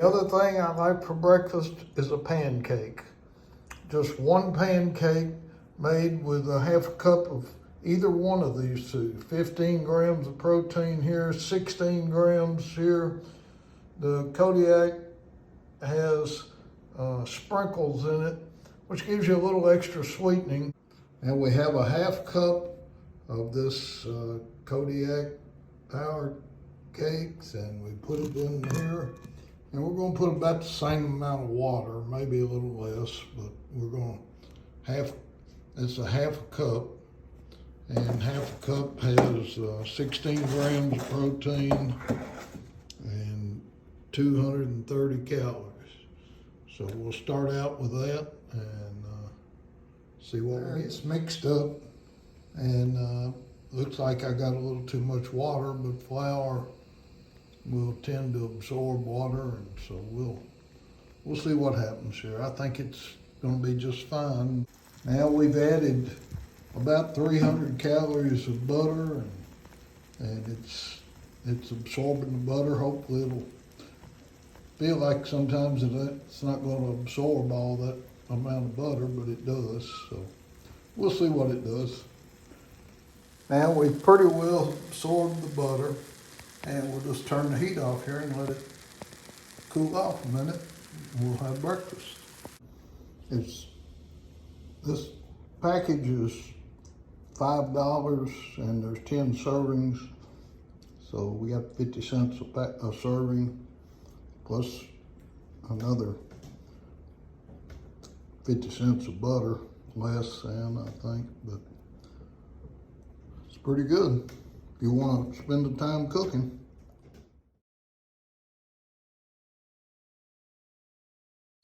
The other thing I like for breakfast is a pancake. Just one pancake made with a half a cup of either one of these two. 15 grams of protein here, 16 grams here. The Kodiak has sprinkles in it, which gives you a little extra sweetening. And we have a half cup of this Kodiak power cakes, and we put it in here. And we're gonna put about the same amount of water, maybe a little less, but we're gonna it's a half a cup, and half a cup has 16 grams of protein and 230 calories. So we'll start out with that and see what we get. It's mixed up, and looks like I got a little too much water, but flour will tend to absorb water, and so we'll see what happens here. I think it's going to be just fine. Now we've added about 300 calories of butter, and it's absorbing the butter. Hopefully it'll feel like sometimes it's not going to absorb all that amount of butter, but it does. So we'll see what it does. Now we've pretty well absorbed the butter, and we'll just turn the heat off here and let it cool off a minute. We'll have breakfast. This package is $5, and there's 10 servings. So we got 50 cents a serving, plus another 50 cents of butter, less than I think, but it's pretty good if you want to spend the time cooking.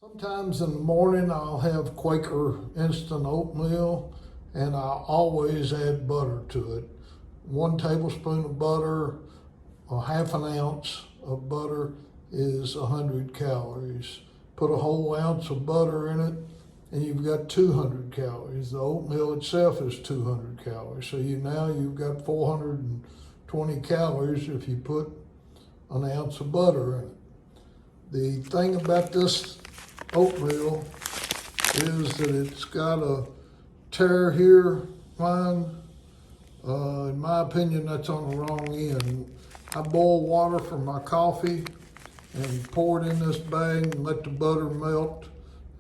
Sometimes in the morning I'll have Quaker instant oatmeal, and I always add butter to it. 1 tablespoon of butter, or half an ounce of butter is 100 calories. Put a whole ounce of butter in it, and you've got 200 calories. The oatmeal itself is 200 calories. So you've got 420 calories if you put an ounce of butter in it. The thing about this oatmeal is that it's got a tear here, mine. In my opinion, that's on the wrong end. I boil water for my coffee and pour it in this bag and let the butter melt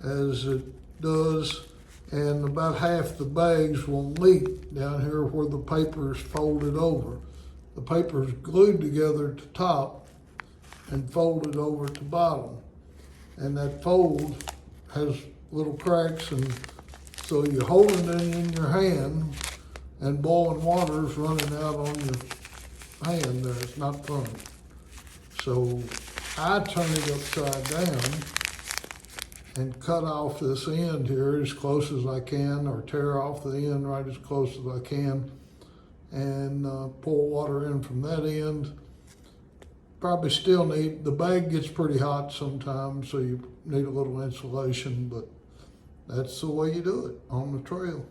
as it does, and about half the bags will leak down here where the paper is folded over. The paper is glued together at the top and folded over at the bottom, and that fold has little cracks, and so you're holding it in your hand and boiling water is running out on your hand there. It's not funny. So I turn it upside down and cut off this end here as close as I can, or tear off the end right as close as I can, and pour water in from that end. Probably still the bag gets pretty hot sometimes, so you need a little insulation, but that's the way you do it on the trail.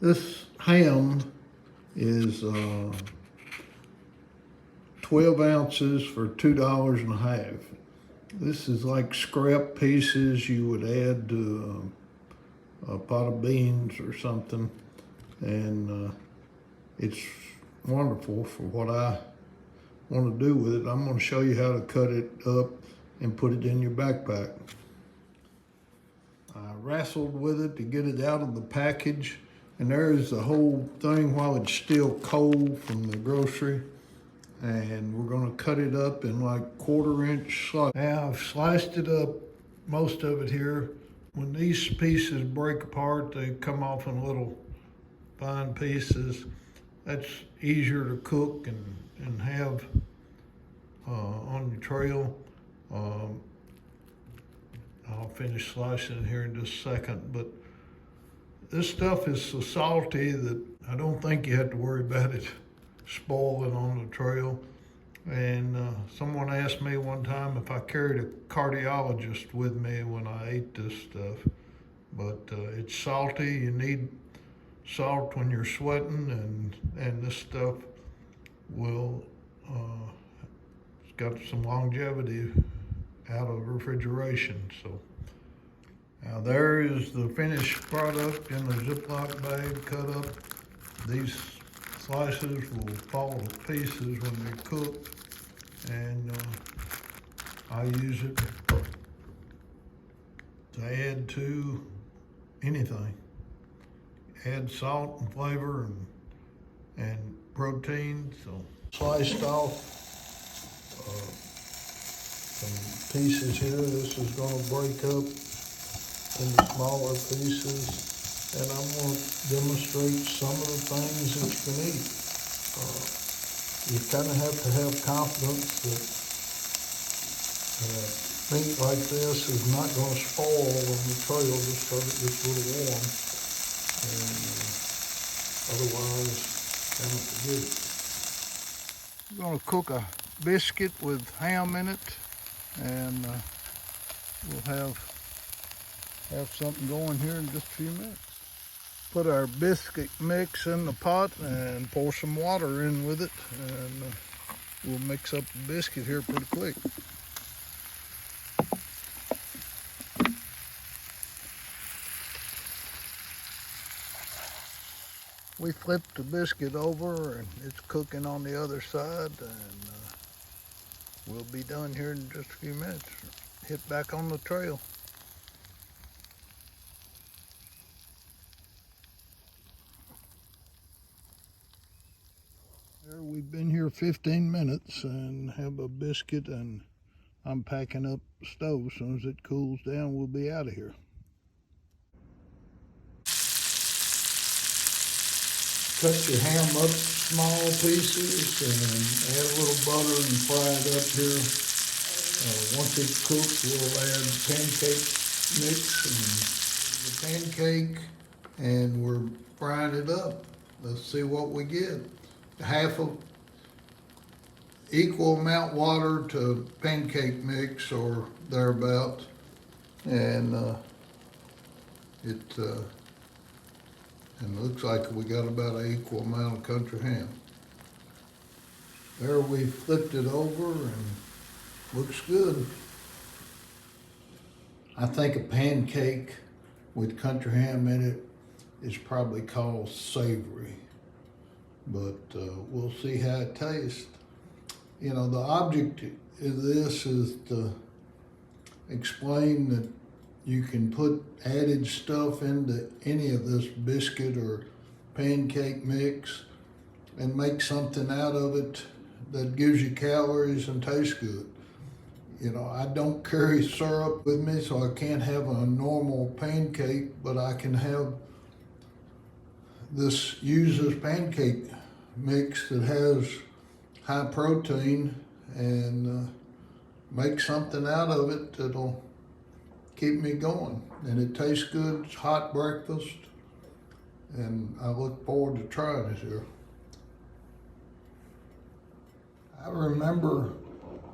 This ham is 12 ounces for $2.50. This is like scrap pieces you would add to a pot of beans or something, and it's wonderful for what I want to do with it. I'm going to show you how to cut it up and put it in your backpack. I wrestled with it to get it out of the package, and there's the whole thing while it's still cold from the grocery. And we're going to cut it up in like 1/4-inch slices. Now I've sliced it up, most of it here. When these pieces break apart, they come off in little fine pieces. That's easier to cook and have on your trail. I'll finish slicing it here in just a second, but this stuff is so salty that I don't think you have to worry about it spoiling on the trail. And someone asked me one time if I carried a cardiologist with me when I ate this stuff, but it's salty. You need salt when you're sweating, and this stuff will, it's got some longevity out of refrigeration. So now there is the finished product in the Ziploc bag cut up. These slices will fall to pieces when they cook, and I use it to add to anything. Add salt and flavor and protein. So sliced off some pieces here. This is going to break up into smaller pieces, and I'm going to demonstrate some of the things that you can eat. You kind of have to have confidence that meat like this is not going to spoil on the trail just because it gets a little warm, and otherwise, kind of forget it. I'm going to cook a biscuit with ham in it, and we'll have something going here in just a few minutes. Put our biscuit mix in the pot and pour some water in with it, and we'll mix up the biscuit here pretty quick. We flipped the biscuit over and it's cooking on the other side, and we'll be done here in just a few minutes. Hit back on the trail. There, we've been here 15 minutes and have a biscuit, and I'm packing up the stove. As soon as it cools down, we'll be out of here. Cut your ham up small pieces and add a little butter and fry it up here. Once it's cooked, we'll add pancake mix and the pancake, and we're frying it up. Let's see what we get. Half of equal amount water to pancake mix or thereabout, and and it looks like we got about an equal amount of country ham. There, we flipped it over and looks good. I think a pancake with country ham in it is probably called savory, but we'll see how it tastes. You know, the object of this is to explain that you can put added stuff into any of this biscuit or pancake mix and make something out of it that gives you calories and tastes good. You know, I don't carry syrup with me, so I can't have a normal pancake, but I can have use this pancake mix that has high protein and make something out of it that'll keep me going. And it tastes good. It's hot breakfast, and I look forward to trying it here. I remember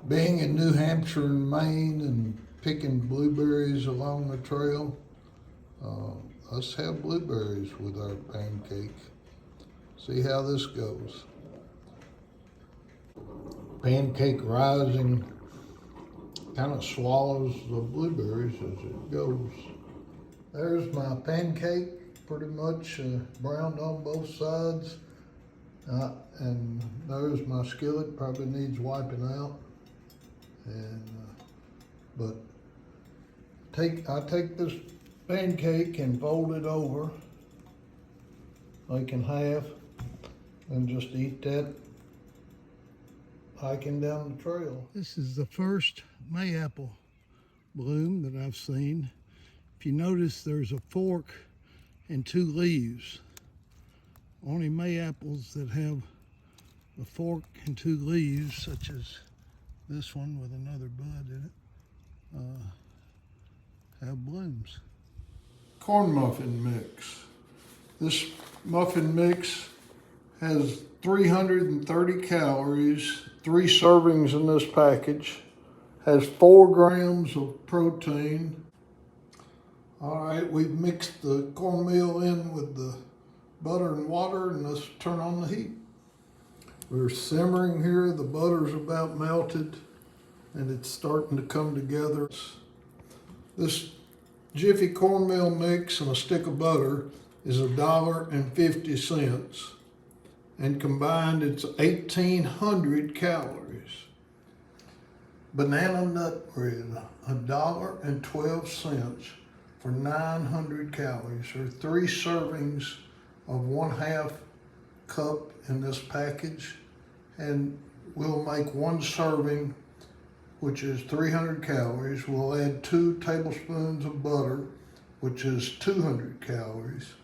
being in New Hampshire and Maine and picking blueberries along the trail. Let's have blueberries with our pancake. See how this goes. Pancake rising kind of swallows the blueberries as it goes. There's my pancake, pretty much browned on both sides. And there's my skillet, probably needs wiping out. And but I take this pancake and fold it over like in half and just eat that hiking down the trail. This is the first mayapple bloom that I've seen. If you notice, there's a fork and two leaves. Only mayaples that have a fork and two leaves, such as this one with another bud in it, have blooms. Corn muffin mix. This muffin mix has 330 calories, 3 servings in this package, has 4 grams of protein. All right, we've mixed the cornmeal in with the butter and water, and let's turn on the heat. We're simmering here, the butter's about melted, and it's starting to come together. This Jiffy cornmeal mix and a stick of butter is $1.50, and combined it's 1,800 calories. Banana nut bread, $1.12 for 900 calories, or 3 servings of 1/2 cup in this package, and we'll make 1 serving, which is 300 calories. We'll add 2 tablespoons of butter, which is 200 calories,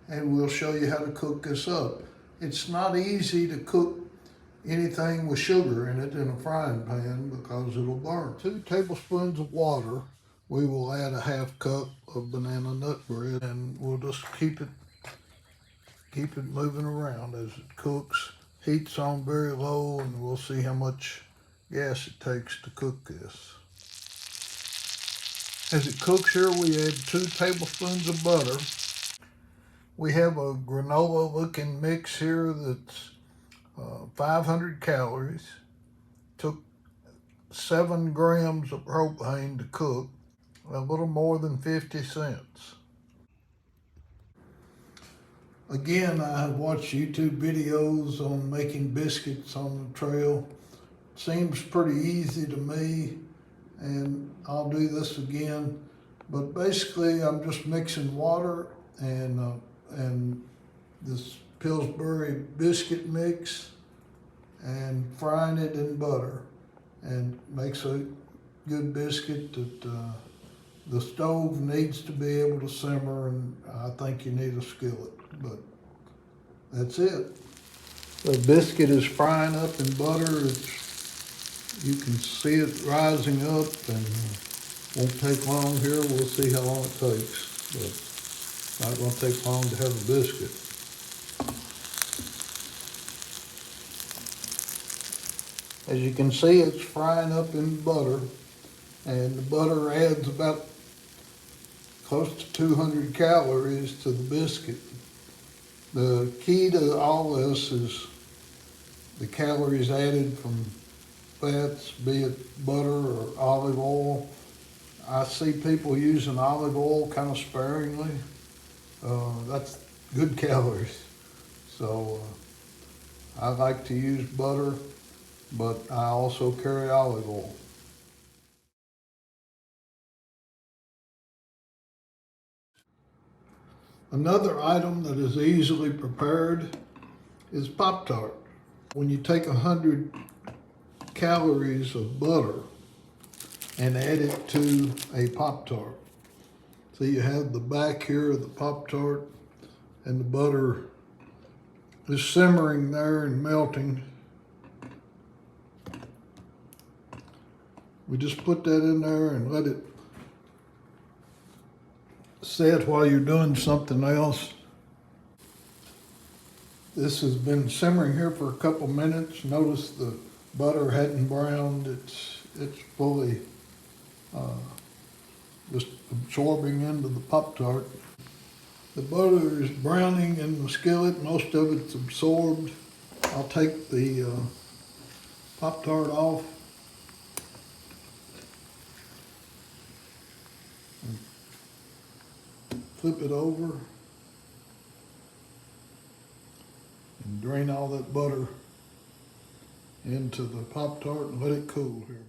and we'll show you how to cook this up. It's not easy to cook anything with sugar in it in a frying pan because it'll burn. 2 tablespoons of water. We will add a 1/2 cup of banana nut bread, and we'll just keep it moving around as it cooks. Heat's on very low, and we'll see how much gas it takes to cook this. As it cooks here, we add 2 tablespoons of butter. We have a granola looking mix here that's 500 calories. Took 7 grams of propane to cook, a little more than 50 cents. Again, I have watched YouTube videos on making biscuits on the trail. Seems pretty easy to me, and I'll do this again. But basically, I'm just mixing water and this Pillsbury biscuit mix and frying it in butter, and makes a good biscuit that the stove needs to be able to simmer, and I think you need a skillet, but that's it. The biscuit is frying up in butter. You can see it rising up, and won't take long here. We'll see how long it takes, but not gonna take long to have a biscuit. As you can see, it's frying up in butter, and the butter adds about close to 200 calories to the biscuit. The key to all this is the calories added from fats, be it butter or olive oil. I see people using olive oil kind of sparingly. That's good calories. So I like to use butter, but I also carry olive oil. Another item that is easily prepared is Pop-Tart. When you take 100 calories of butter and add it to a Pop-Tart. So you have the back here of the Pop-Tart, and the butter is simmering there and melting. We just put that in there and let it set while you're doing something else. This has been simmering here for a couple minutes. Notice the butter hadn't browned. It's fully just absorbing into the Pop-Tart. The butter is browning in the skillet. Most of it's absorbed. I'll take the Pop-Tart off. And flip it over and drain all that butter into the Pop-Tart and let it cool here.